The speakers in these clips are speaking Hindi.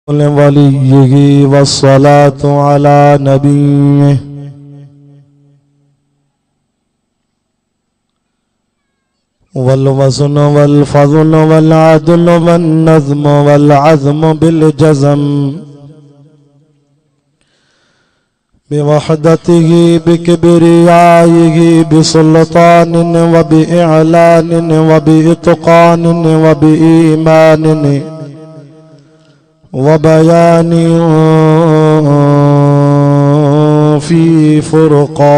वलिय्यिही वस्सलातु अला नबिय्यिही वल वज़्न वल फ़ज़्ल वल अदल वन नज़्म वल अज़्म बिल जज़म बिवहदतिही बिकिब्रियाइही बिसुल्तानिन व बिइअलानिन व बिइत्क़ानिन व बिईमानिन व बयानि फी फ़ुरक़ान।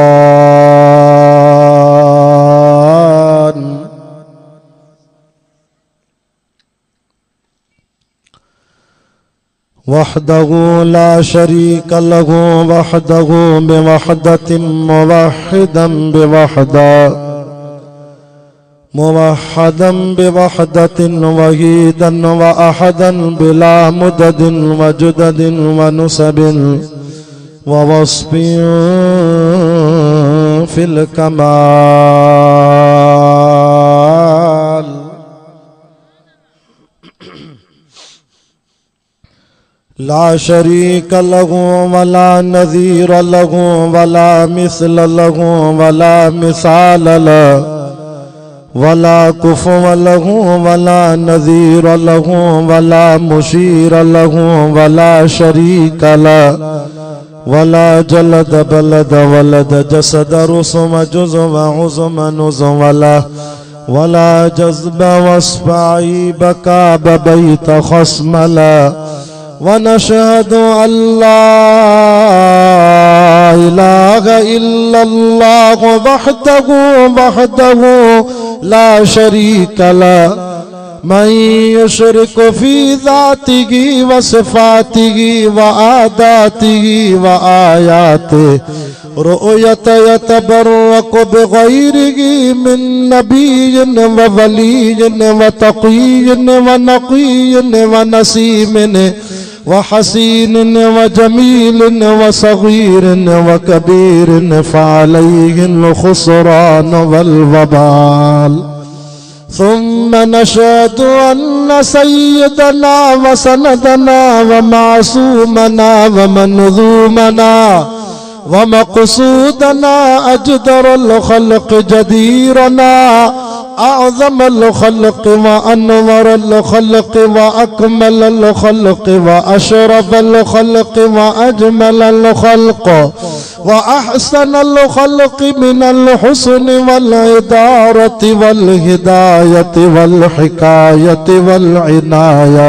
वहदहु ला शरीक लहु वहदहु बिवहदतिन मुवहिदन बिवहदा मुवहदन बिवहदतिन वहीदन व अहदन बिला मुददिन व जुददिन व नुसबिन व वस्फिन फिल कमाल। ला शरीक लहु वला नज़ीर लहु वला मिस्ल लहु वला मिसाल लहु वला कुफ़ुव लहु वला नज़ीर लहु वला मुशीर लहु वला शरीक लहु वला जलद बलद वलद जसद रुसम जुज़व उज़म नुज़म वला जज़्ब वस्फ़ ऐब काब बैत खस्मला वनशहदु अल्ला इलाहा इल्लल्लाह वहदहु वहदहु ला शरीक लहु मन युशरिक फी ज़ातिही व सिफ़ातिही व आदातिही व आयातिही रुअयत यतबर्रक बिग़ैरिही मिन नबिय्यिन व वलिय्यिन व तक़िय्यिन व नक़िय्यिन व नसीमिन व हसीनिन व जमीलिन व सग़ीरिन व कबीरिन फ़अलैहिल ख़ुस्रान वल वबाल। सुम्म नशहदु अन्न सय्यदना व सनदना व मासूमना व मनज़ूमना व मक़सूदना अजदरुल ख़ल्क़ जदीरना अअज़मुल ख़ल्क़ व अनवरुल ख़ल्क़ व अकमलुल ख़ल्क़ व अशरफुल ख़ल्क़ व अजमलुल ख़ल्क़ व अहसनुल ख़ल्क़ मिनल हुस्नि वल इदारति वल हिदायति वल हिकायति वल इनाया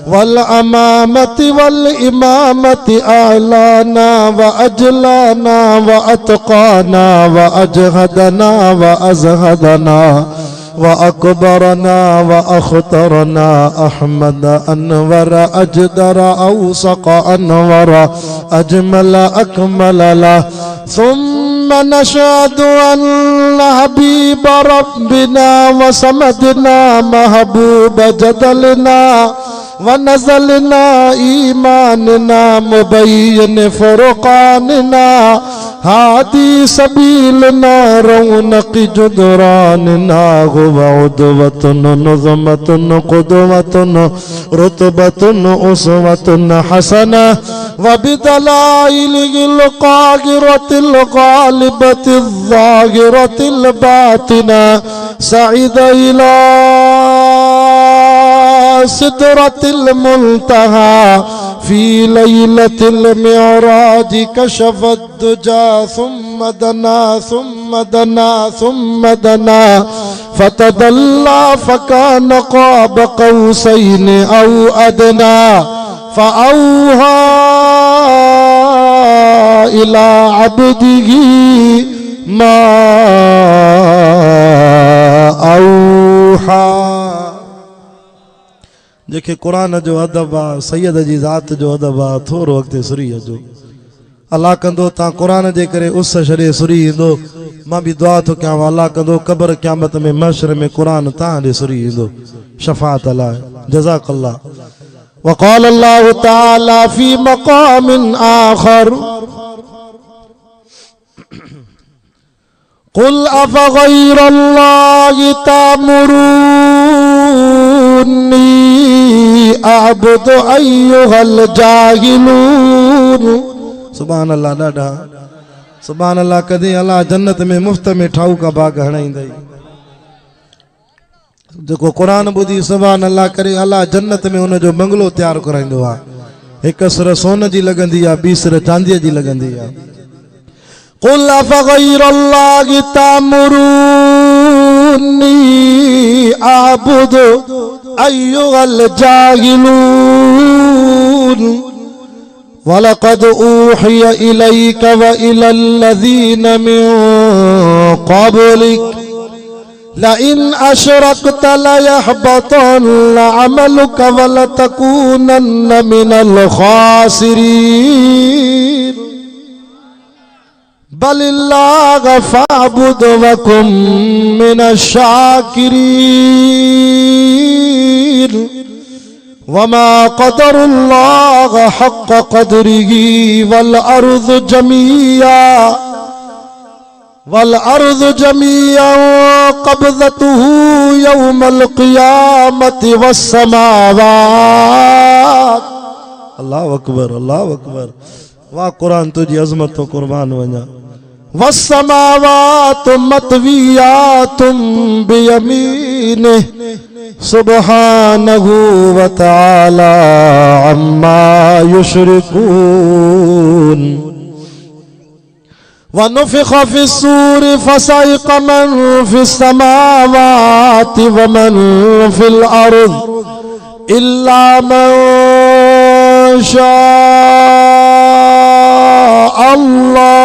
वल अमामति वल इमामति आलाना व अजलाना व अतक़ाना व अजहदना व अज़हदना व अकबरना व अख़तरना अहमद अनवर अजदर औसक़ अनवर अजमल अकमल ला। सुम्म नशहदु अन्न हबीब रब्बिना व समदना महबूब जदलना व नज़लना ईमानना मुबय्यिन फ़ुरक़ानना हादी सबीलना रौनक़ जुदरानना हुव उद्वतुन नुज़मतुन क़ुदवतुन रुतबतुन उसवतुन हसना व बिदलाइलिल क़ाहिरतिल ग़ालिबतिज़ ज़ाहिरतिल बातिना सईद इला सिदरतिल मुल्तहा फी लैलतिल मिअराज कशफद दुजा सुम्म दना फतदल्ला फकान क़ाब क़ौसैन औ अदना फ़अौहा इला अब्दिही मा औहा। जेके कुरान जो अदब आहे, सैयद जी ज़ात जो अदब आहे, थोरो अॻिते सुरी अचो। अल्लाह कंदो तव्हां कुरान जे करे उस छॾे सुरी ईंदो। मां बि दुआ थो कयां, अल्लाह कंदो क़ब्र क़यामत में महशर में कुरान तव्हां ॾे सुरी ईंदो। शफ़ाअत लाइ जज़ाकल्लाह। वक़ाल अल्लाहु तआला फ़ी मक़ामिन आख़र कुल अफ़ग़ैरल्लाहि तअमुरूनी अअबुदु अय्युहल जाहिलून। सुभान अल्लाह ॾाढा सुभान अल्लाह। कदे अल्लाह जन्नत में मुफ्त में ठाऊ का बाग हणाईंदई। जेको कुरान ॿुधी सुभान अल्लाह करे अल्लाह जन्नत में उन जो बंगलो तैयार कराईंदो आहे। हिकु सिर सोन जी लॻंदी आहे, ॿी सिर चांदीअ जी लॻंदी आहे। क़ुल अफ़ग़ैरल्लाहि तामुरूनी अअबुदु अय्युहल जाहिलून। वलक़द ऊहिय इलैक व इलल्लज़ीन मिन क़ब्लिक लइन अशरकत लयहबतन्न अमलुक वलतकूनन्न मिनल खासिरीन। बलिल्लाह फ़अबुद वकुम मिनश शाकिरीन। वमा क़दरुल्लाह हक़्क़ क़द्रिही वल अर्ज़ु जमीअन क़ब्ज़तुहु यौमल क़ियामति वस्समावात। अल्लाहु अकबर अल्लाहु अकबर। वाह कुरान तुझी अज़मत तो कुर्बान वञा। वस्समावातु मतवियातुम बियमीनिह सुब्हानहु व तआला अम्मा युश्रिकून। वनुफ़िख़ फ़िस्सूर फ़सइक़ मन फ़िस्समावाति व मन फ़िल अर्ज़ इल्ला मन शाअ अल्लाह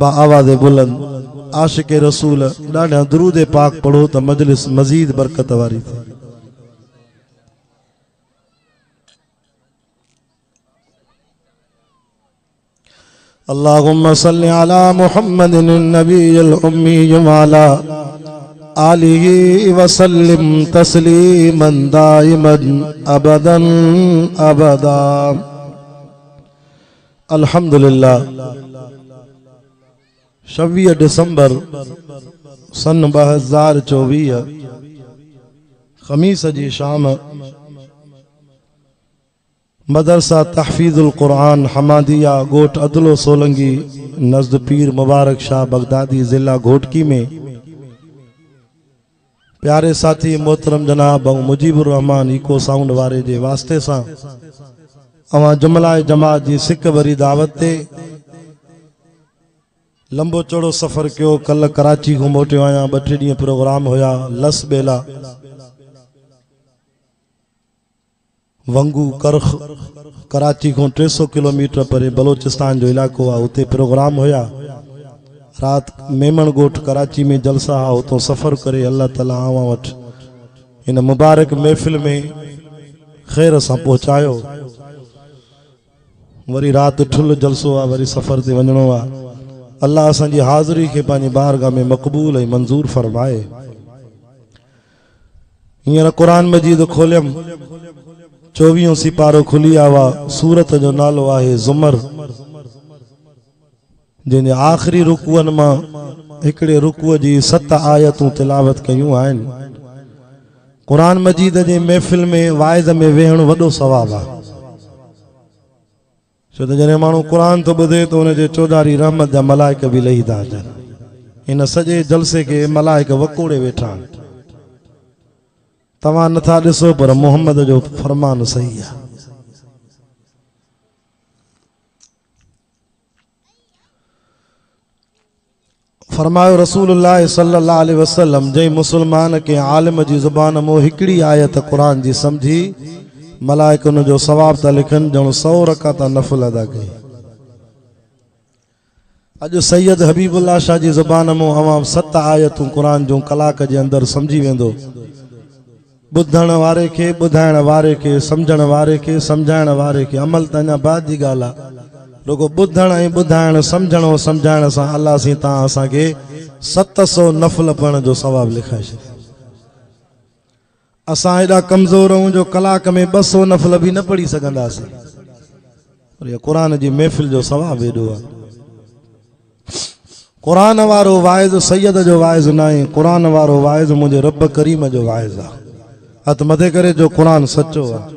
बाआवाज़ बुलंद आशिक़ रसूल ॾाढा दुरूद पाक पढ़ो त मजलिस मज़ीद बरकत वारी थी। अल्लाहुम्मा सल्लि अला मुहम्मदिन नबिय्यिल उम्मी व अला आलिहि व सल्लिम तस्लीमन दाइमन अबदन अबदा। अल्हम्दुलिल्लाह। 26 दिसंबर सन 2024 ख़मीस जी शाम मदरसा तहफ़ीज़ुल क़ुरान हमादिया गोट अदलो सोलंगी नज़द पीर मुबारक शाह बगदादी ज़िला घोटकी में प्यारे साथी मोहतरम जनाब मुजीबुर रहमान इको साउंड वारे जे वास्ते सां अवां जुमलाए जमात जी सिक भरी दावत ते लंबो चौड़ो सफ़र कियो। कल कराची को मोटियो आहियां। 2-3 ॾींहं प्रोग्राम हुया लस बेला वंगू करख कराची को 300 किलोमीटर परे बलोचिस्तान जो इलाको आहे। उते प्रोग्राम हुया। रात मेमन गोठ कराची में जलसा हा। उतो सफ़र करे अल्लाह ताला आवां वटि इन मुबारक महफ़िल में ख़ैर सां पहुचायो। वरी रात ठुल जलसो आहे, वरी सफ़र ते वञणो आहे। अल्लाह असांजी हाज़िरी खे पंहिंजी बारगाह में मक़बूल ऐं मंज़ूर फरमाए। हींअर क़ुरान मजीद खोलियम 24 सिपारो खुली आवा। सूरत जो नालो आहे ज़ुमर, जंहिंजे आख़िरी रुकूअन मां हिकिड़े रुकूअ जी 7 आयतूं तिलावत कयूं आहिनि। क़ुरान मजीद जे महफ़िल में वाइज़ में वेहणु वॾो सवाबु आहे। छो त जॾहिं माण्हू क़ुरान थो ॿुधे त हुनजे चौधारी रहमत जा मलाइक बि लही था अचनि। इन सॼे जलसे खे मलाइक वकोड़े वेठा आहिनि। तव्हां नथा ॾिसो पर मोहम्मद जो फरमान सही आहे। फरमायो रसूलुल्लाह सल्लल्लाहु अलैहि वसल्लम जै मुसलमान के आलिम जी ज़ुबान मो हिकड़ी आयत कुरान जी समझी मलाइक उन जो सवाब था लिखन ॼण 100 रकात नफल अदा कई। अॼु सैयद हबीबुल्लाह शाह जी ज़ुबान मो अवाम 7 आयतूं कुरान जो कलाक जे अंदर समझी वेंदो। ॿुधण वारे खे ॿुधाइण वारे खे सम्झण वारे खे सम्झाइण वारे खे अमल त अञा बाद जी ॻाल्हि आहे। रुगो ॿुधण ऐं ॿुधाइण सम्झण ऐं सम्झाइण सां अल्लाह साईं तव्हां असांखे 700 नफ़ल पढ़ण जो सवाब लिखाए छॾियो। असां हेॾा कमज़ोर आहियूं जो कलाक में 200 नफ़ल बि न पढ़ी सघंदासीं, पर क़ुरान जी महफ़िल जो सवाब हेॾो आहे। क़ुरान वारो वाइज़ सैयद जो वाइज़ न आहे, क़ुरान वारो वाइज़ मुंहिंजे रब करीम जो वाइज़ आहे। हथ मथे करे जो क़ुरान सचो आहे,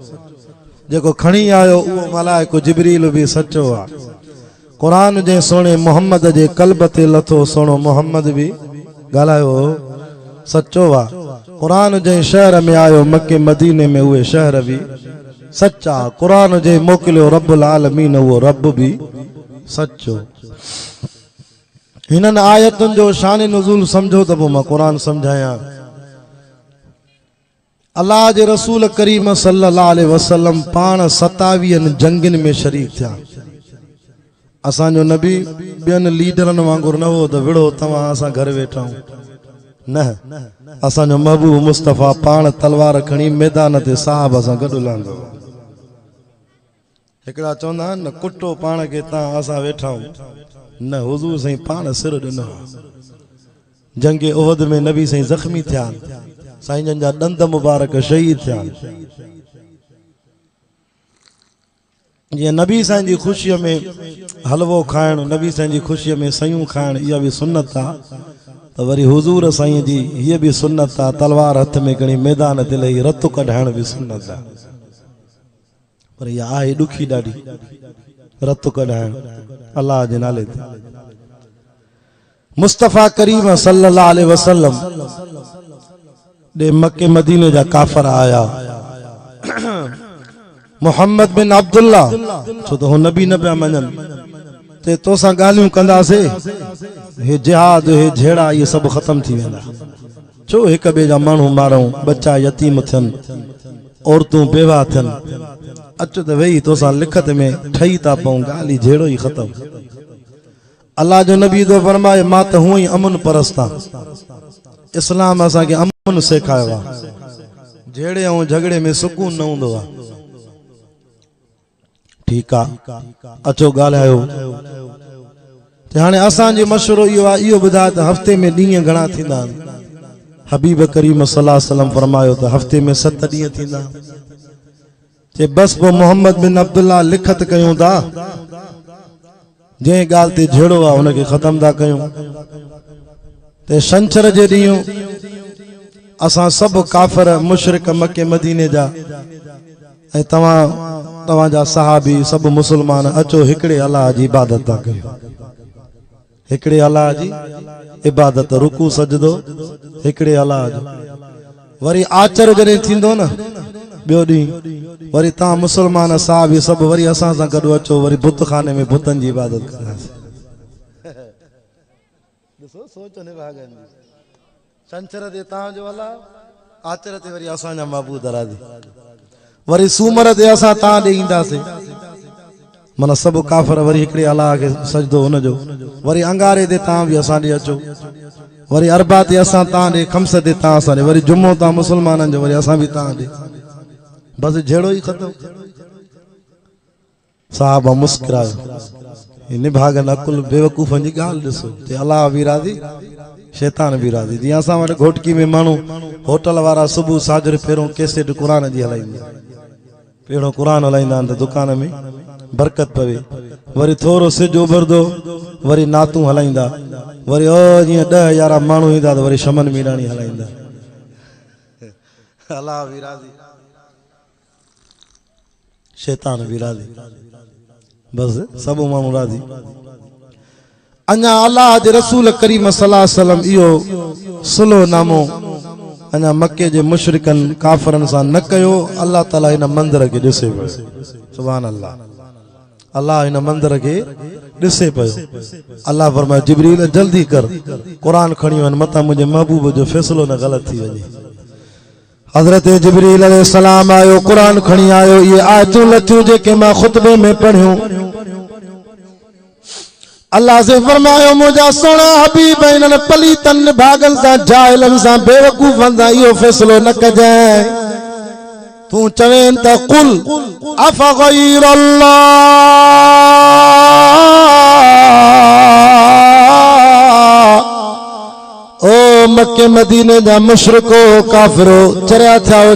जेको खणी आयो उहो मलाइको जिब्रील भी सचो आहे। क़ुरान जे सोणे मोहम्मद जे क़ल्ब ते लथो सोणो मोहम्मद भी ॻाल्हायो सचो आहे। क़ुरान जे शहर में आयो मके मदीने में उहे शहर भी सच्चा। क़ुरान जे मोकिलियो रब्बुल आलमीन उहो रब भी सचो। हिननि आयतुनि जो शान नुज़ूल समझो त पोइ मां क़ुरान समझायां। अल्लाह जे रसूल करीम सल्लल्लाहु अलैहि वसल्लम पाण 27 जंगिन में शरीक थिया। असांजो नबी ॿियनि लीडरनि वांगुरु न हो त विड़ो तव्हां असां घर वेठा आहियूं, न। असांजो महबूब मुस्तफ़ा पाण तलवार खणी मैदान ते साहब सां गॾु लहंदो। हिकिड़ा चवंदा आहिनि न कुटो पाण खे तव्हां असां वेठा आहियूं, न हुज़ूर साईं पाण सिर ॾिनो। जंग उहद में नबी साईं ज़ख्मी थिया, साईं जन जा ॾंद मुबारक शहीद थिया। जीअं नबी साईं जी ख़ुशीअ में हलवो खाइण, नबी साईं जी ख़ुशीअ में सयूं खाइण, इहा बि सुन्नत आहे। त वरी हुज़ूर साईं जी हीअ बि सुन्नत आहे, तलवार हथ में खणी मैदान ते लही रतु कढाइण बि सुन्नत आहे। पर इहा आहे ॾुखी ॾाढी, रतु कढाइण अल्लाह जे नाले ते। मुस्तफ़ा करीम सल्लल्लाहु अलैहि वसल्लम दे मक्के मदीने जा काफ़र आया। मोहम्मद बिन अब्दुल्ला छो तो नबी न पिया मञनि, ते तोसां ॻाल्हियूं कंदासीं, हे जिहाद हे झेड़ा ये सब खत्म थी वेंदा। छो हिक ॿिए जा माण्हू मारूं, बच्चा यतीम थियनि, औरतूं बेवा थियनि, अच त वेही तोसां लिखत में ठही था पऊं, ॻाल्हि झेड़ो ई ख़त्म। अल्लाह जो नबी तो फरमाए मां त हूअं ई अमन परस्त आहियां। इस्लाम असांखे अमन सेखारियो आहे, झेड़े ऐं झगड़े में सुकून न हूंदो आहे। ठीकु आहे, अचो ॻाल्हायो। हाणे असांजो मशवरो इहो आहे, इहो ॿुधाए त हफ़्ते में ॾींहं घणा थींदा आहिनि। हबीब करीम सल्लल्लाहु अलैहि वसल्लम फरमायो त हफ़्ते में 7 ॾींहं थींदा। जे बस पोइ मोहम्मद बिन अब्दुल्ला लिखत कयूं था, जंहिं ॻाल्हि ते झेड़ो आहे हुनखे ख़त्म था कयूं। ते छंछर जे ॾींहुं असां सभु काफ़िर मुशरिक मके मदीने जा ऐं तव्हांजा सहाबी सभु मुसलमान अचो हिकिड़े अल्लाह जी इबादत था कयूं। हिकिड़े अल्लाह जी इबादत, रुकू सजदो हिकिड़े अल्लाह जो। वरी आचर जॾहिं थींदो न ॿियो ॾींहुं, वरी तव्हां मुसलमान सहाबी सभु वरी असां सां गॾु अचो, वरी बुत खाने में बुतनि जी इबादत कंदासीं। छंछर ते तव्हांजो अल्लाह, आचर ते वरी असांजा महबूद राज़ी, वरी सूमर ते असां तव्हां ॾे ईंदासीं। माना सभु काफ़िर वरी हिकिड़े अल्लाह खे सजदो हुनजो। वरी अंगारे ते तव्हां बि असां ॾे अचो, वरी अरबा ते असां तव्हां ॾे, खम्स ते तव्हां असां ॾे, वरी जुमो तव्हां मुसलमाननि जो, वरी असां बि तव्हां ॾे। बसि झेड़ो ई ख़त्म। साहबा मुस्कुरायो। निभागन अकुल बेवकूफ़नि जी ॻाल्हि ॾिसो, ते अल्लाह बि राज़ी शैतान बि राज़ी। जीअं असां वटि घोटकी में माण्हू होटल वारा सुबुह साजरे पहिरों कैसेट क़ुरान जी हलाईंदा, पहिरों क़ुरान हलाईंदा आहिनि त दुकान में बरकत पवे। वरी थोरो सिज उभरंदो वरी नातूं हलाईंदा, वरी ओ जीअं 10,000 माण्हू ईंदा त वरी शमन मीराणी हलाईंदा। अल्लाह बि राज़ी, शैतान बि राज़ी, बसि सभु माण्हू राज़ी। अञा अल्लाह जे रसूल करीम सल्लल्लाहु अलैहि वसल्लम इहो सुलो नामो अना मक्के जे मुशरिकन काफरन सा न कयो। अल्लाह ताला इन मंदिर के ॾिसे पियो। सुभान अल्लाह। अल्लाह इन मंदिर के ॾिसे पियो। अल्लाह फरमाए जिब्रील जल्दी कर कुरान खणी वन मता मुझे महबूब जो फैसलो न गलत थी वजे। हजरत जिब्रील अलैहिस्सलाम आयो कुरान खणी आयो। ये आयतूं लथियूं जेके मां खुतबे में पढ़ियूं। अल्लाह से फरमायो मुझा सोना हबीब इन्हनि पलीतन भागन सा जाहिलन सा बेवकूफन सा इहो फैसलो न कजाए। तू चवें त कुल अफ गैर अल्लाह ओ मक्के मदीने जा मुशरिको काफिरो चरिया थिया हो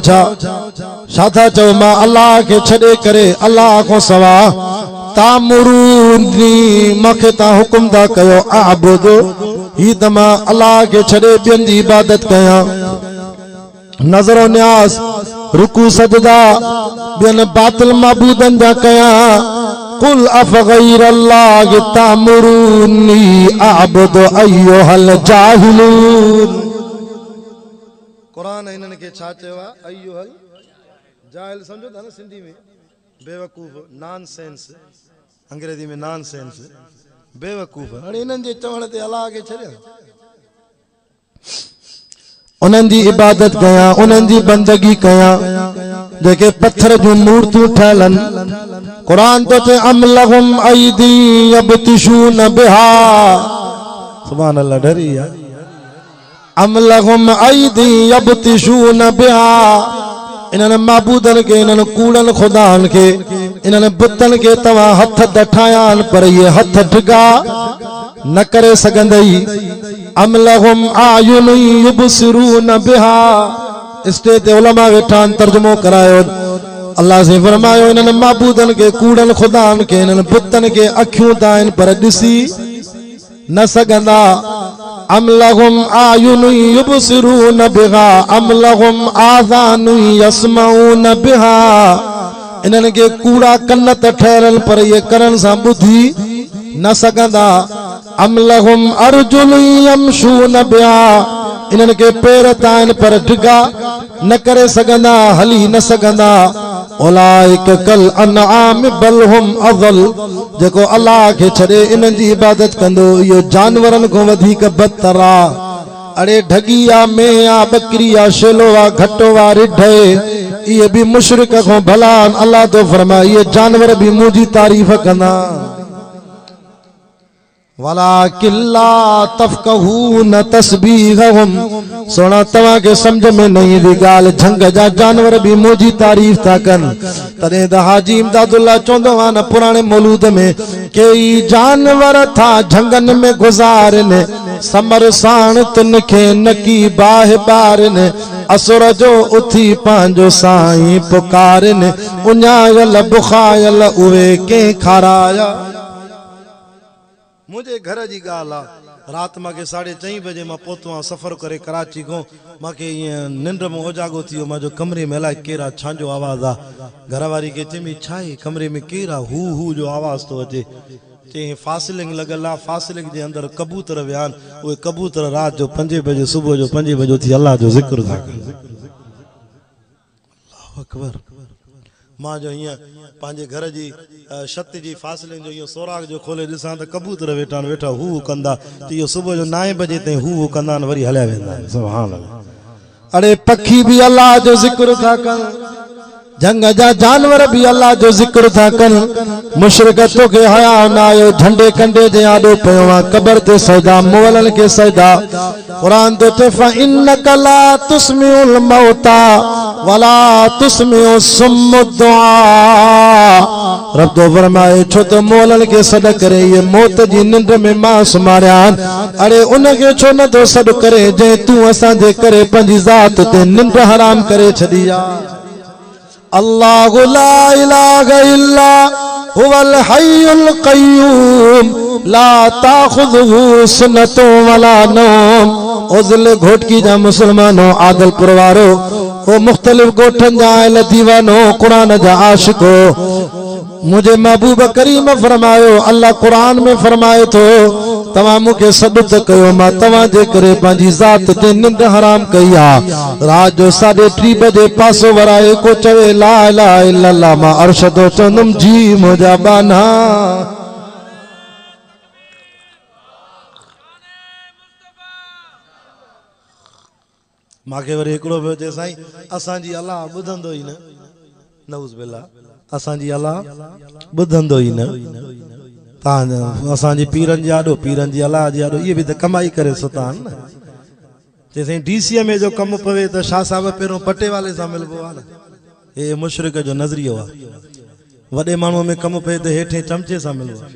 छा था चओ मां अल्लाह के छॾे करे अल्लाह को सवा तामुरूनी मूंखे ता हुकुम था कयो आबुदो ही त मां अल्लाह के छॾे ॿियनि जी इबादत कयां। नज़र न्यास रुकू सजदा ॿियनि बातिल माबूदन जा कयां। कुल अफ गैर अल्लाह तामुरूनी आबुदो अय्युहल जाहिलून। कुरान इन्हनि खे छा चयो आहे? अय्युहल जाहिल समझो था न सिंधी में बेवकूफ़ नॉनसेंस अंग्रेजी में नॉनसेंस बेवकूफ़। हाणे इन्हनि जे चवण ते अल्लाह खे छॾियो। उन्हनि जी इबादत कयां उन्हनि जी बंदगी कयां जेके पत्थर जूं मूर्तियूं ठहियल आहिनि। कुरान तो चए अम लहुम ऐदी यबतिशून बिहा। सुभान अल्लाह डरी है। अम लहुम ऐदी यबतिशून बिहा। इन्हनि माबूदन के इन्हनि कूड़न खुदान के इन्हनि बुतन के तव्हां हथ दठाया आहिनि पर ये हथ डिगा न करे सघंदई। अम लहुम आयुन युबसिरून बिहा। स्टेज ते उलमा वेठा तर्जुमो करायो। अल्लाह से फरमायो इन्हनि माबूदन के कूड़न खुदान के इन्हनि बुतन के अखियूं त आहिनि पर ॾिसी न सघंदा। अम लहुम आयुन युबसिरून बिहा अम लहुम आज़ान यस्मऊन बिहा। इन्हनि के कूड़ा कन त ठहियल पर ये करण सां ॿुधी न सघंदा। अम लहुम अर्जुन यमशून बिहा। इन्हनि के पेर त आहिनि पर डिगा न करे सघंदा हली न सघंदा। उलाइक कल अनआम बल हुम अज़ल। जेको अल्लाह के छॾे इन्हनि जी इबादत कंदो इहो जानवरनि खां वधीक बदतर आहे। अड़े ढगी आ में आ बकरी आ शेलो आ घटो आ रिढ ये भी मुशरिक खां भला। अल्लाह तो फरमाए ये जानवर भी मुंहिंजी तारीफ़ कंदा। वलाकिन ला तफ़क़हून तस्बीहहुम। सोना तव्हां के समझ में नहीं ईंदी ॻाल्हि। झंग जा जानवर भी मुंहिंजी तारीफ़ था कनि। तॾहिं त हाजी इमदादुल्लाह चवंदो आहे न पुराणे मौलूद में कई जानवर था झंगनि में गुज़ारनि समर साण तिन खे नकी बाहि ॿारनि असुर जो उथी पंहिंजो साईं पुकारनि उञायल बुखायल उहे कंहिं खाराया। मुझे घर जी ॻाल्हि आहे। राति मांखे 4:30 बजे मां पहुतो आहियां सफ़र करे कराची खां। मांखे ईअं निंड में ओजागो थी वियो। मुंहिंजो कमरे में अलाए केरु आहे छांजो आवाज़ आहे। घरवारी खे चई छा आहे कमरे में केरु आहे हू हू जो आवाज़ थो अचे। चई फासिलिंग लॻल आहे। फासिलिंग जे अंदरि कबूतर विया आहिनि। उहे कबूतर राति जो 5 बजे सुबुह जो 5 बजे उथी अल्लाह जो ज़िक्र था कनि। अल्लाहु अकबर। मां जो हीअं पंहिंजे घर जी छत जी फासिलिंग जो इहो सोराग जो खोले ॾिसां त कबूतर वेठा आहिनि वेठा हू कंदा। त इहो सुबुह जो 9 बजे ताईं हू कंदा आहिनि वरी हलिया वेंदा आहिनि। सुभान अल्लाह। अड़े पखी भी अल्लाह जो ज़िक्र था कनि। झंग जा जानवर भी अल्लाह जो ज़िक्र था कनि। मुशरिक तोखे हया न आयो झंडे कंडे जे आॾो पियो आहे क़बर ते सजदा मुअलनि खे सजदा। क़ुरान तो चए फइन्नक ला तुस्मिउल मौता वला तुस्मिउ सुम्मु दुआ। रब तो फरमाए छो तो मुअलनि खे सॾ करे ये मौत जी निंड में मां सुम्हारिया आहिनि। अड़े उनखे छो नथो सॾ करे जंहिं तूं असांजे करे पंहिंजी ज़ात ते निंड हराम करे छॾी आहे। अल्लाहु ला इलाहा इल्ला हुवल हय्युल क़य्यूम ला ताख़ुज़ुहु सुन्नतुन वला नौम। ओज़िल घोटकी जा मुसलमानो आदलपुर वारो ओ मुख़्तलिफ़ गोठन जा अहल दीवानो कुरान जा आशिको मुझे महबूब करीम फरमायो। अल्लाह कुरान में फरमाए तो त तवा मुके सद त कयो मां तवा जे करे पंहिंजी ज़ात ते निंड हराम कई आ। रात जो 3:30 बजे पासो वराए को चवे ला इलाहा इल्लल्लाह मां अरशदो चंदम जी मुजा बाना। मांखे वरी हिकिड़ो पियो चए साईं असांजी अलाह ॿुधंदो ई न, नऊज़ बिल्लाह, असांजी अलाह ॿुधंदो ई न। तव्हां असांजी पीरनि जी आॾो, पीरनि जी अलाह जी आॾो, इहे बि त कमाई करे सुता आहिनि न। चए साईं DCA में जो कमु पवे त शाह साहिब पहिरियों पटे वाले सां मिलबो आहे न। हे मुशरिक जो नज़रियो आहे। वॾे माण्हूअ में कमु पए त हेठे चमचे सां मिलबो आहे,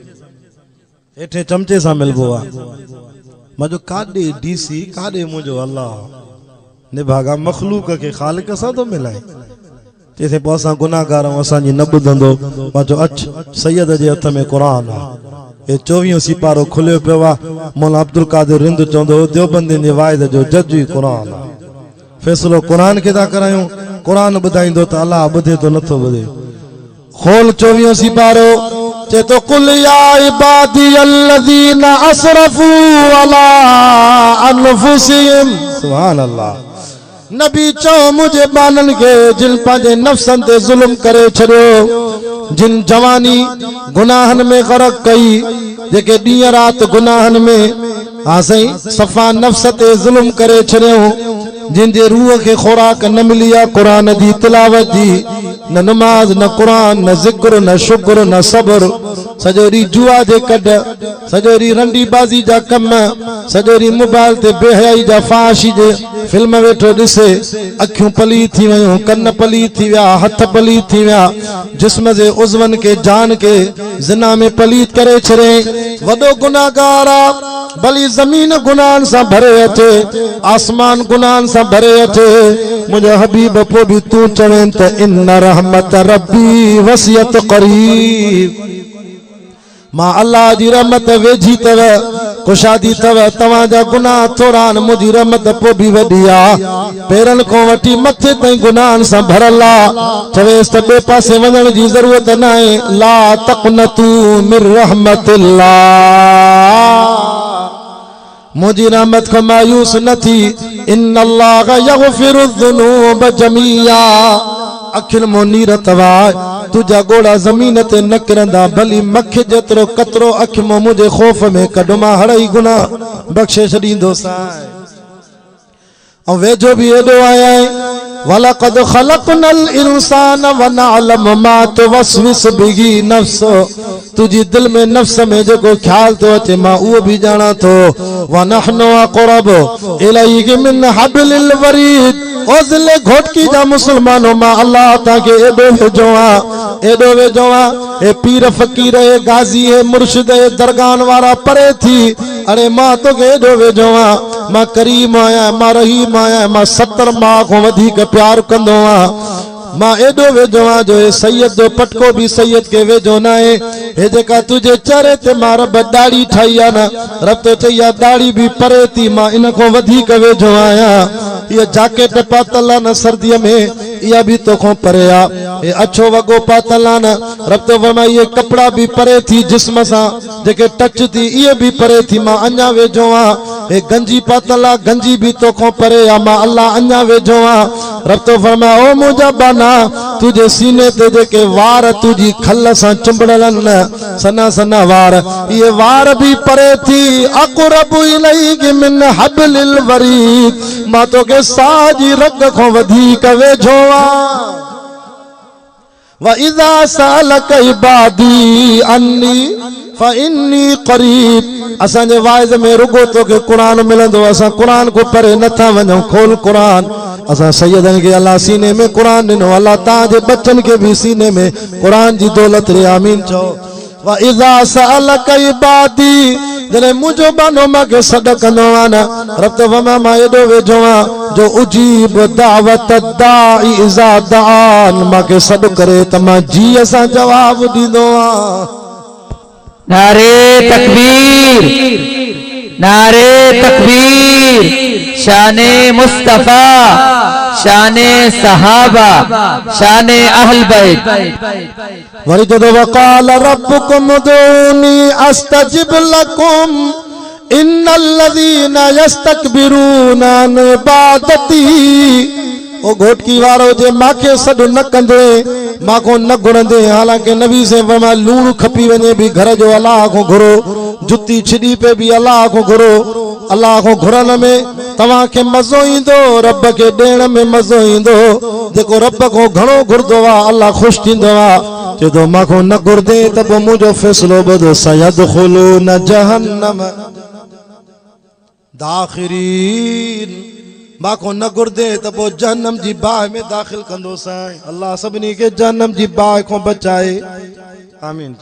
हेठे चमचे सां मिलबो आहे। मुंहिंजो काॾे DC काॾे मुंहिंजो अलाह निभागा मखलूक के खालिक सां थो मिलाए। चइसे पोइ असां गुनाहगार आहियूं, असांजी न ॿुधंदो। मां चयो अच सैयद जे हथ में क़ुरान आहे। हे 24 सिपारो खुलियो पियो आहे। मौला अब्दुल कादिर रिंद चवंदो हो देवबंदियुनि जे वाइद जो जज ई क़ुरान आहे। फ़ैसिलो क़ुरान खे था करायूं। क़ुरान ॿुधाईंदो त अलाह ॿुधे तो नथो ॿुधे। खोल 24 सिपारो चे तो कुल या इबादी अल्लज़ीना असरफू अला अनफुसिहिम। सुभान अल्लाह। नबी चो मुझे बानन के जिन पांजे नफ्सन ते जुल्म करे छड़ियो, जिन जवानी गुनाहन में गरक कई, जेके ॾींहं रात गुनाहन में हा सही सफ़ा नफ्स ते जुल्म करे छड़ियो, जिन जे रूह के खुराक न मिली आ कुरान दी तिलावत जी, न नमाज न कुरान न जिक्र न शुक्र न सब्र। सॼो ॾींहुं जुआ जे कढ, सॼो ॾींहुं रंडी बाज़ी जा कम, सॼो ॾींहुं मोबाइल ते बेहयाई जा फाशी जे फिल्म वेठो ॾिसे। अखियूं पली थी वियूं, कन पली थी विया, हथ पली थी विया, जिस्म जे उज़वन के जान के ज़िना में पलीत करे छॾे। वॾो गुनाहगार आहे, भली ज़मीन गुनाहन सां भरे अचे, आसमान गुनाहन सां भरे अचे। मुंहिंजो हबीब पोइ बि तूं चवें त इन रहमत रब्बी वसियत करीब। मां अल्लाह जी रहमत वेझी तव, कुशादी तव, तव्हांजा गुनाह थोड़ा न, मुंहिंजी रहमत पोइ बि वॾी आहे। पेरनि खां वठी मथे ताईं गुनाहनि सां भरियल आहे। चवेसि त ॿिए पासे वञण जी ज़रूरत न आहे। ला तक़नतू मिन रहमतिल्लाह, मुझी रहमत को मायूस न थी। इन्नल्लाह यग़फिरु ज़ुनूब जमीआ। अखिल मोनीर तवा तुझा गोड़ा जमीन ते न किरंदा, भली मख जेतिरो कतरो अख मो मुझे खौफ में कढ, मां हड़ई गुनाह बख्शे छॾींदो साईं। ऐं वेझो बि एॾो आया आहिनि, वलक़द ख़लक़नल इंसान व नअलम मा तुवस्विस बिही नफ्स। तुझी दिल में नफ्स में जेको ख्याल तो अचे मां उहो बि ॼाणा थो। व नहनु अक़रबु इलैहि मिन हब्लिल वरीद। ओ ज़िले घोटकी जा मुसलमानों, मां अल्लाह ताके एॾो वेझो आहियां, एॾो वेझो आहियां। ए पीर फ़कीर, ए गाज़ी, ए मुर्शिद, ए दरगाहन वारा परे थी, अरे मां तोखे एॾो वेझो आहियां। मां करीम आहियां, मां रहीम आहियां, मां 70 मां खां वधीक प्यार कंदो आहियां। मां एॾो वेझो आहियां जो हे सैयद जो पटको बि सैयद के वेझो न आहे। हे जेका तुझे चेहरे ते मां रब दाढ़ी ठाही आहे न, रब तो चई आहे दाढ़ी बि परे थी, मां इन खां वधीक वेझो आहियां। ये जैकेट पातल न सर्दी में, इहा भी तो को परे आ। ये अच्छो वगो पातल न, रब तो फरमाई ये कपड़ा भी परे थी जिस्म सा, जेके टच थी ये भी परे थी, मां अन्या वेझो आ। ये गंजी पातल आ, गंजी भी तो को परे आ, मां अल्लाह अन्या वेझो आ। रब तो फरमाया ओ मुझा बाना, तुझे सीने ते जेके वार तुझी खल सा चुंबड़लन न, सना सना वार, ये वार भी परे थी। अक़रबु इलैहि मिन हब्लिल वरीद, मां तो के साजी रग को वधीक वेझो आ। व इज़ा सअलक इबादी अन्नी फ़इन्नी क़रीब। असांजे वाइज़ में रुगो तो के कुरान मिलंदो, असां कुरान को परे नथा वञूं। खोल कुरान। असां सैयदन के अल्लाह सीने में कुरान ॾिनो, अल्लाह तव्हांजे बच्चन के भी सीने में कुरान जी दौलत रे आमीन चओ। व इज़ा सअलक इबादी, जने मुझो बानो मांखे सॾ कंदो आ न, रब तो फरमाया मां एॾो वेझो आ जो उजीब दावत दाई इज़ा दान, मांखे सॾ करे त मां जी सां जवाब ॾींदो आ। नारे तकबीर, नारे तकबीर। शाने मुस्तफा, शाने सहाबा, शाने अहल बैत। वरी तो वक़ाल रब्बुकुम उदूनी अस्तजिब लकुम, इन्नल्लज़ीना यस्तकबिरून अन इबादती ओ घोटकी वारो जे माखे सॾु न कंदे माखो न घुरंदे हालांकि नबी से फरमाया लूण खपी वञे भी घर जो अल्लाह को घुरो जुती छिड़ी पे भी अल्लाह को घुरो अल्लाह को घुरन में तव्हां खे मज़ो ईंदो रब खे ॾियण में मज़ो ईंदो जेको रब को घणो घुरदो आहे अल्लाह ख़ुशि थींदो आहे चए थो माखो न घुरदे त पोइ मुंहिंजो फ़ैसिलो ॿुधो सयदखुलून जहन्नम दाखिरीन माखो न घुरदे त पोइ जहन्नम जी बाहि में दाख़िल कंदो साईं अल्लाह सभिनी खे जहन्नम जी बाहि खां बचाए आमीन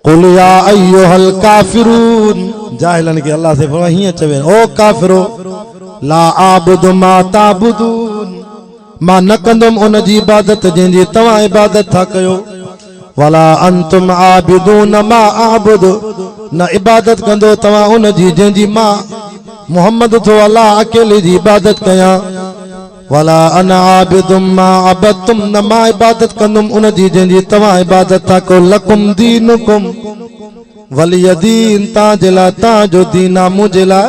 कुल या अय्युहल काफिरून जाहिलन के अल्लाह से फरमाया हीअं चवे ओ काफिरो ला आबुदु मा ताबुदून मां न कंदुमि उन जी इबादत जंहिंजी तव्हां इबादत था कयो वला अंतुम आबिदून मा आबुदु न इबादत कंदो तव्हां उन जी जंहिंजी मां मोहम्मद थो अल्लाह अकेले जी इबादत कयां वला अना आबिदुम मा अबदतुम न मां इबादत कंदुमि उन जी जंहिंजी तव्हां इबादत था कयो लकुम दीनुकुम वलिय दीन तव्हांजे लाइ तव्हांजो दीन आहे मुंहिंजे लाइ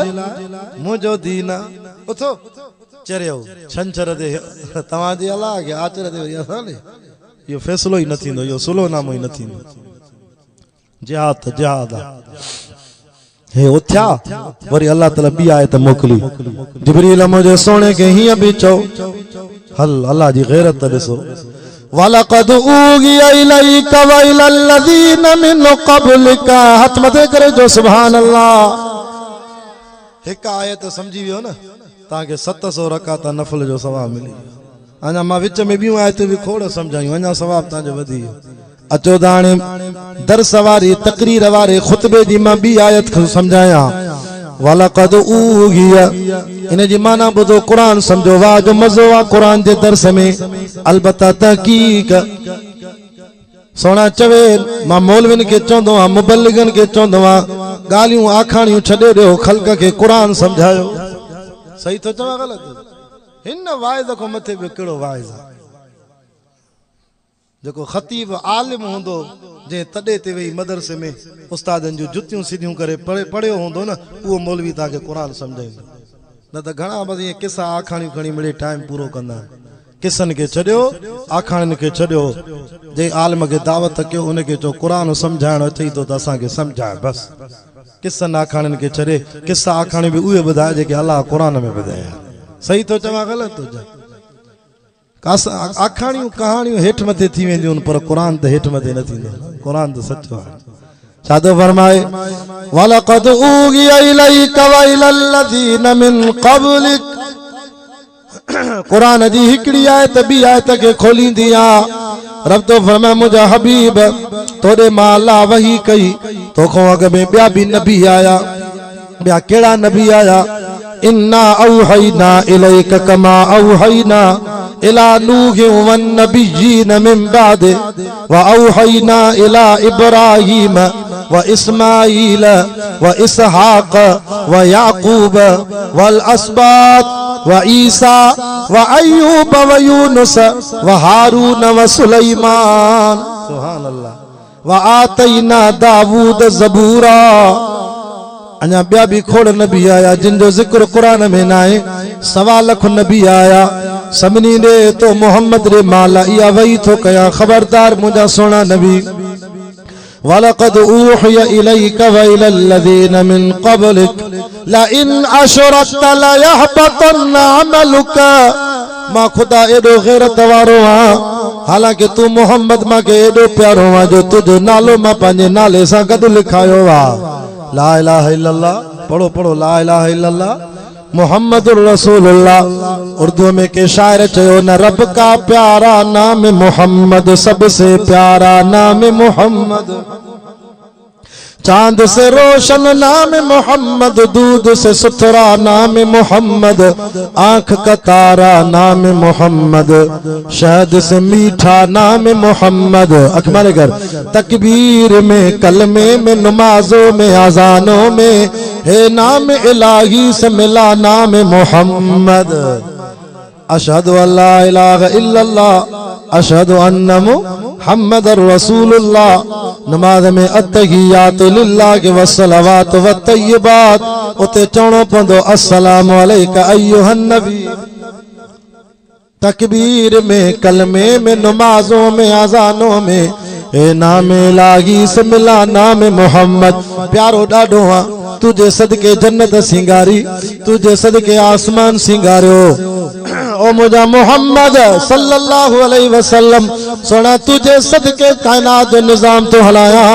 मुंहिंजो दीन आहे उथो चरियो छंछर ते तव्हांजे अलाह खे आचर ते वरी असां इहो फ़ैसिलो ई न थींदो इहो सुलोनामो ई न थींदो जिहाद जिहाद हे उथ्या वरी अल्लाह ताला ॿी आयत मोकिली जिब्रील मुंहिंजे सोणे खे हीअं बि चओ हल अल्लाह जी गैरत ॾिसो वलक़द ऊगिया इलैका व इलल लज़ीन मिन क़ब्लिका हथ मथे करे जो सुभान अल्लाह हिकु आयत सम्झी वियो न तव्हांखे 700 रकात नफ़ल जो सवाब मिली अञा मां विच में ॿियूं आयतूं बि खोड़ सम्झायूं अञा सवाब तव्हांजो वधी वियो अचो त हाणे दर्स वारी तकरीर वारे खुतबे जी मां ॿी आयत सम्झायां वलक़द ऊगिया इन जी माना ॿुधो क़ुरान सम्झो वाह जो मज़ो आहे क़ुरान जे दर्स में अलबत्ता तहक़ीक़ सोना चवे मां मौलविन खे चवंदो आहियां मुबल्लिगन खे चवंदो आहियां ॻाल्हियूं आखाणियूं छॾे ॾियो ख़ल्क़ खे क़ुरान सम्झायो सही थो चवां ग़लति हिन वाइद खां मथे ॿियो कहिड़ो वाइज़ आहे जेको ख़तीब आलिम हूंदो जे तॾे ते वेही मदरसे में उस्तादनि जूं जुतियूं सीधियूं करे पढ़ियो हूंदो न उहो मौलवी तव्हांखे क़ुरान सम्झाईंदो न त घणा बस ईअं किसा आखाणियूं खणी मिड़े टाइम पूरो कंदा किसनि खे छॾियो आखाणियुनि खे छॾियो जे आलिम खे दावत कयो उनखे चओ क़ुरान सम्झाइणु अचई थो त असांखे सम्झाए बसि किसनि आखाणियुनि खे छॾे किसा आखाणियूं बि उहे ॿुधाए जेके अलाह क़ुरान में ॿुधाया सही थो चवां ग़लति थो चवां आखाणियूं कहाणियूं हेठि मथे थी वेंदियूं आहिनि पर क़ुरान त हेठि मथे न थींदो क़ुरान त सचो आहे छा थो फरमाए वलक़द ऊगिया इलैका व इलल लज़ीन मिन क़ब्लिक क़ुरान जी हिकिड़ी आयत ॿी आयत खे खोलींदी आहे रब तो फरमाए मुंहिंजा हबीब तोॾे मां अल्लाह वही कई तोखां अॻ में ॿिया बि नबी आया ॿिया कहिड़ा नबी आया इन्ना औहैना इलैका कमा औहैना इला नूह वन नबिय्यीन मिन बाद व औहैना इला इब्राहीम व इस्माईल व इसहाक व याकूब वल अस्बात व ईसा व अय्यूब व यूनुस व हारून व सुलैमान सुभान अल्लाह व आतैना दाऊद ज़बूरा अञा ॿिया बि खोड़ नबी आया जिन जो ज़िक्र क़ुरान में न आहे 1.25 लाख नबी आया सभिनी ॾे तो मोहम्मद रे माला इहा वही थो कयां ख़बरदार मुंहिंजा सोना नबी वलक़द ऊहिया इलैका व इलल लज़ीन मिन क़ब्लिक लइन अशरकत लयहबतन अमलुका मां खुदा एॾो गैरत वारो आहियां हालांकि तू मोहम्मद मूंखे एॾो प्यारो आहे जो तुंहिंजो नालो मां पंहिंजे नाले सां गॾु लिखायो आहे ला इलाहा इल्लल्लाह पढ़ो पढ़ो ला इलाहा इल्लल्लाह मुहम्मदुर रसूलुल्लाह उर्दू में के शायर चयो न रब का प्यारा नाम मोहम्मद सबसे प्यारा नाम मोहम्मद चांद से रोशन नाम मोहम्मद दूध से सुथरा नाम मोहम्मद आंख का तारा नाम मोहम्मद शहद से मीठा नाम मोहम्मद अकबर कर तकबीर में कलमे में नमाजों में अजानों में हे नाम इलाही से मिला नाम मोहम्मद अशहदु अल्ला इलाहा इल्लल्लाह अशहदु अन्ना मुहम्मद रसूलुल्लाह। नमाज में अत्तहियात लिल्लाह के वस्सलावात व तय्यबात उते चवणो पवंदो अस्सलामु अलैका अय्युहन नबी। तकबीर में, कलमे में, नमाजों में, अजानों में ए नामे लागी से मिला नाम मोहम्मद प्यारो डाडो हाँ। तुझे सदके जन्नत सिंगारी, तुझे सदके आसमान सिंगारो ओ मुझा मोहम्मद सल्लल्लाहु अलैहि वसल्लम। सोना तुझे सदके कायनात जो निजाम तो हलाया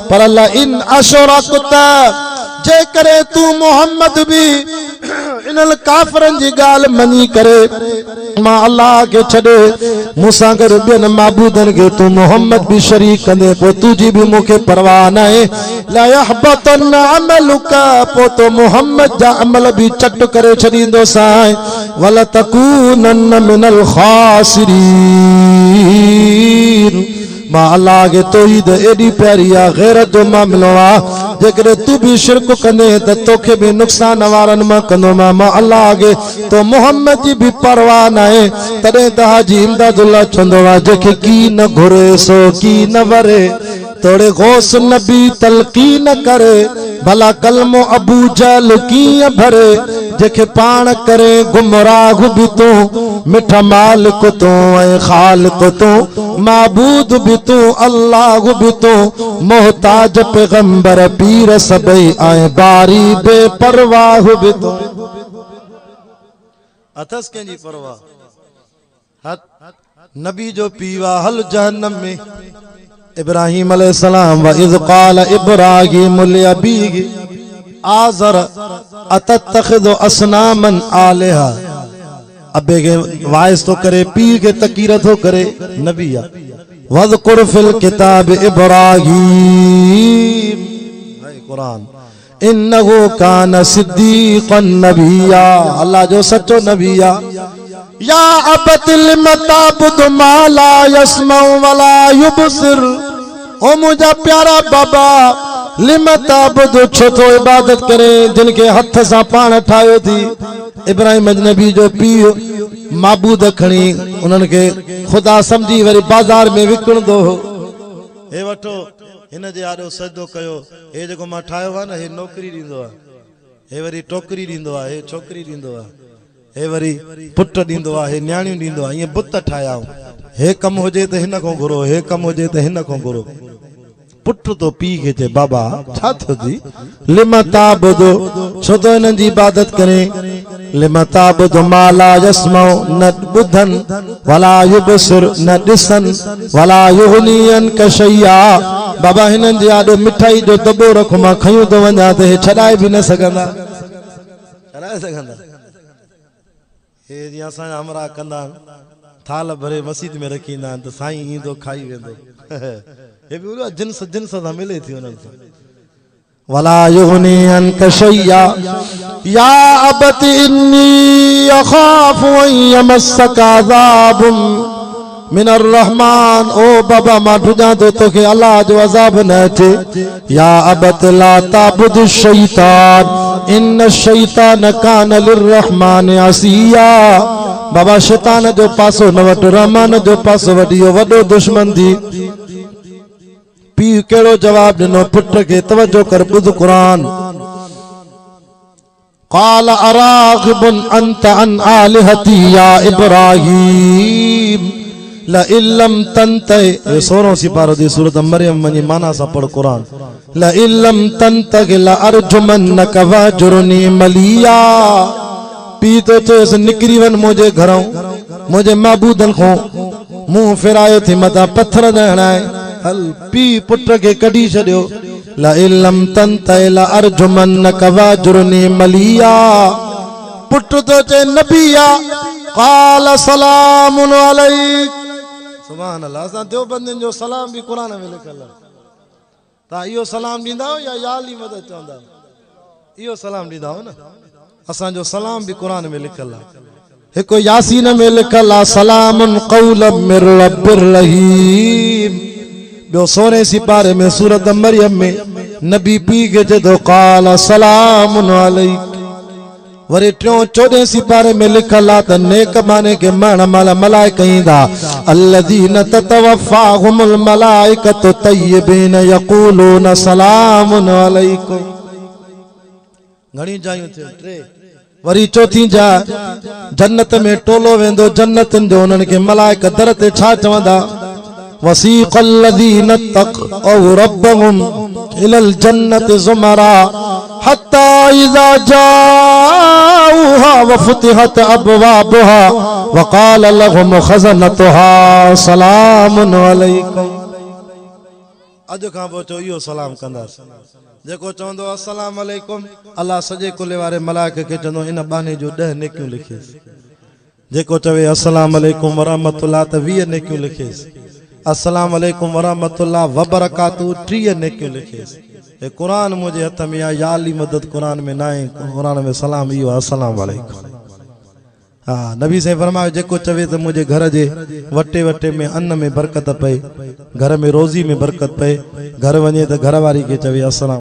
पर अल्लाह इन अशरकता जे करे तू मोहम्मद भी इनल काफरन जी गाल मनी करे मां अल्लाह के छड़े मूसा कर बिन माबूदन के तू मोहम्मद भी शरीक कंदे पो तुझी भी मुखे परवाह न है। ला यहबतन अमलुका पो तो मोहम्मद जा अमल भी चट करे छड़ींदो साए। वला तकूनन मिनल खासिरीन मां अल्लाह के तौहीद एडी प्यारिया गैरत जो मामलो आ जेकरे तू भी शिरक कंदे त तोखे भी नुकसान वारन मां कंदो मां अल्लाह के तो मोहम्मद जी भी परवाह न है। तदे त हाजी इमदादुल्लाह चंदो आ जेके की न घुरे सो की न वरे तोड़े गौस नबी तलकीन करे भला कलमो अबू जहल की भरे जेके पान करे गुमराह भी तू मिठा मालिक तू ऐ खालिक तू माबूद भी तू अल्लाह भी तू मोहताज पैगंबर पीर सबई आए बारी बेपरवाह भी तू। अथस कंहिंजी परवाह हद नबी जो पीवा हल जहन्नम में। इब्राहिम अलैहिस्सलाम व इज़ क़ाल इब्राहीम लिअबीहि आज़र अतत्तखिज़ु असनामन आलिहा। अबे के वाइस तो करे पीर के तकीर तो करे नबिया। वज़कुर फिल किताब इब्राहीम कुरान इन्नहु कान सिद्दीक़न नबिया। अल्लाह जो सच्चो नबिया। या अबतिल मताबुद मा ला यस्मउ वला युबसिर। ओ मुझा प्यारा बाबा लिमताबुद छो तो इबादत करे जिनके हथ से पान ठायो थी। इब्राहिम नबी जो पीउ माबूद खणी उन्हनि के खुदा समझी वरी बाजार में विकणंदो हो। हे वठो हिन जे आॾो सजदो कयो हे जेको मां ठाहियो आहे न हे नौकरी ॾींदो आहे, हे वरी टोकरी ॾींदो आहे, हे छोकिरी ॾींदो आहे, हे वरी पुट ॾींदो आहे, हे न्याणियूं ॾींदो आहे। ईअं बुत ठाहिया हे कम हुजे त हिन खां घुरो, हे कम हुजे त हिन खां घुरो। पुट तो पी के चे बाबा छा थियो थी लिमताबुदु छो तो हिननि जी इबादत करे। लिमताबुदु मा ला यस्मउ न ॿुधन वला युबसिर न ॾिसन वला युगनियन कशैया। बाबा हिननि जे आॾो मिठाई जो दॿो रखो मां खयूं तो वञा त हे छॾाए बि न सघंदा, छॾाए सघंदा। हे जीअं असांजा हमरा कंदा थाल भरे मस्जिद में रखींदा आहिनि त साईं ईंदो खाई वेंदो। हे भी जिन्स जिन्स सा मिले थी उन्हनि सां। वला युगनी अनक शैया या अबति इन्नी अखाफु अन यमस्सक अज़ाबुम मिनर रहमान। ओ बाबा मां ढुजा तो तोखे अल्लाह जो अज़ाब न अचे। या अबत ला ताबुद शैतान इन शैतान कान लिर्रहमान असिया। बाबा शैतान जो पासो न वठ, रहमान जो पासो वठ, इहो वॾो दुश्मन थी। पीउ कहिड़ो जवाब ॾिनो पुट खे, तवजो कर ॿुध क़ुरान। क़ाल अराग़िबुन अंत अन आलिहती या इब्राहीम लइल्लम तंतहि। 16 सिपारो दी सूरत मरियम वञी माना सां पढ़ क़ुरान। लइल्लम तंतहि लअरजुमन्नक वहजुरनी मलिया। पीउ तो चएसि निकिरी वञ मुंहिंजे घरऊं, मुंहिंजे महबूदनि खां मुंहुं फिरायो थी मथां पत्थर न हणाए। हल पीउ पुट खे कढी छॾियो। लइल्लम तंतहि लअरजुमन्नक वहजुरनी मलिया। पुट तो चए नबिया क़ाल सलामुन अलैक। सुभान अल्लाह। असां देवबंदियुनि जो सलाम भी क़ुरान में लिखल आहे। तव्हां इहो सलाम ॾींदा आहियो या याली मदद चवंदा आहियो? इहो सलाम ॾींदा आहियो न। असांजो सलाम भी क़ुरान में लिखल आहे। हिकु यासीन में लिखल आहे सलामुन क़ौलन मिर रब्बिर रहीम। ॿियो 16 सिपारे में सूरत मरियम में नबी पी के जदो क़ाल सलामुन अलैक वरी 14 सिपारे में लिखल आहे त नेक माने के मरण महिल मलाइका ईंदा अल्लज़ीन ततवफ़ाहुमुल मलाइकतु तय्यबीन यक़ूलून सलामुन अलैकुम। घणी जायूं थियूं 3। वरी चौथी जा जन्नत में टोलो वेंदो जन्नतन जो उन्हनि खे मलाइका दर ते छा चवंदा वसीक़ल्लज़ीन तक़ौ रब्बहुम इलल जन्नति ज़ुमरा हत्ता इज़ा जाऊहा वफ़ुतिहत अबवाबुहा वक़ाल लहुम ख़ज़नतुहा सलामुन अलैकुम। अॼु खां पोइ चओ इहो सलाम कंदासीं। जेको चवंदो अस्सलाम अलैकुम अल्लाह सॼे कुले वारे मलाइके खे चवंदो इन बाने जो 10 नेकियूं लिखेसि। जेको चवे अस्सलाम अलैकुम वरहमतुल्लाह त 20 नेकियूं लिखेसि। अस्सलाम अलैकुम वरहमतुल्लाह वबरकातु 30 नेकियूं लिखेसि। ये कुरान मुझे हथ में आ या अली मदद कुरान में ना है। कुरान में सलाम इहो अस्सलाम अलैकुम। हाँ नबी से फरमायो जेको चवे तो मुझे घर जे वटे वटे में अन्न में बरकत पए घर में रोजी में बरकत पए घर वने तो घर वारी के चवे अस्सलाम